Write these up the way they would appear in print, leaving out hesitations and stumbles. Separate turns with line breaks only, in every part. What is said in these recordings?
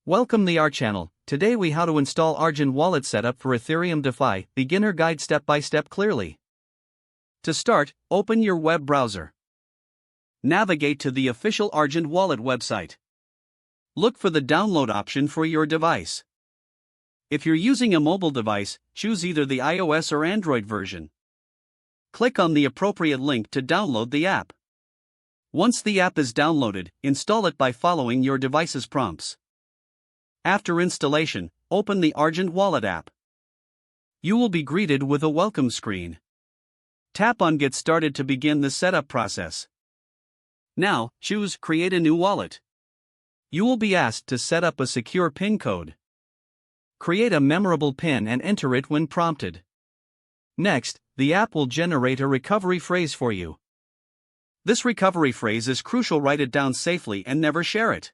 Welcome the our channel. Today we how to install Argent wallet setup for Ethereum DeFi, beginner guide step by step clearly. To start, open your web browser. Navigate to the official Argent wallet website. Look for the download option for your device. If you're using a mobile device, choose either the iOS or Android version. Click on the appropriate link to download the app. Once the app is downloaded, install it by following your device's prompts. After installation, open the Argent Wallet app. You will be greeted with a welcome screen. Tap on Get Started to begin the setup process. Now, choose Create a new wallet. You will be asked to set up a secure PIN code. Create a memorable PIN and enter it when prompted. Next, the app will generate a recovery phrase for you. This recovery phrase is crucial. Write it down safely and never share it.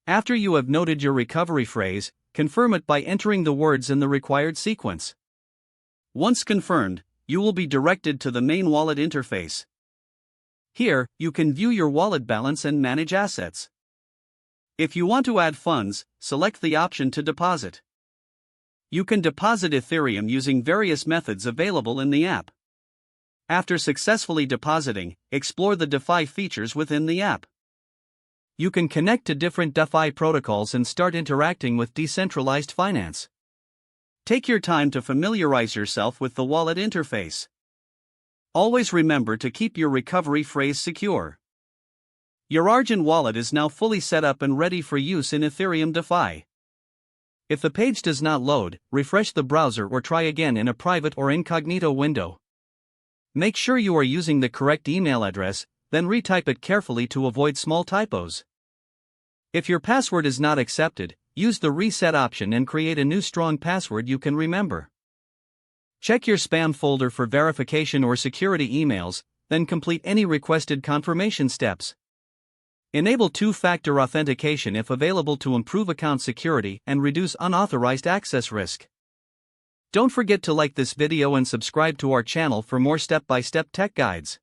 After you have noted your recovery phrase, confirm it by entering the words in the required sequence. Once confirmed, you will be directed to the main wallet interface. Here, you can view your wallet balance and manage assets. If you want to add funds, select the option to deposit. You can deposit Ethereum using various methods available in the app. After successfully depositing, explore the DeFi features within the app. You can connect to different DeFi protocols and start interacting with decentralized finance. Take your time to familiarize yourself with the wallet interface. Always remember to keep your recovery phrase secure. Your Argent wallet is now fully set up and ready for use in Ethereum DeFi. If the page does not load, refresh the browser or try again in a private or incognito window. Make sure you are using the correct email address, then retype it carefully to avoid small typos. If your password is not accepted, use the reset option and create a new strong password you can remember. Check your spam folder for verification or security emails, then complete any requested confirmation steps. Enable two-factor authentication if available to improve account security and reduce unauthorized access risk. Don't forget to like this video and subscribe to our channel for more step-by-step tech guides.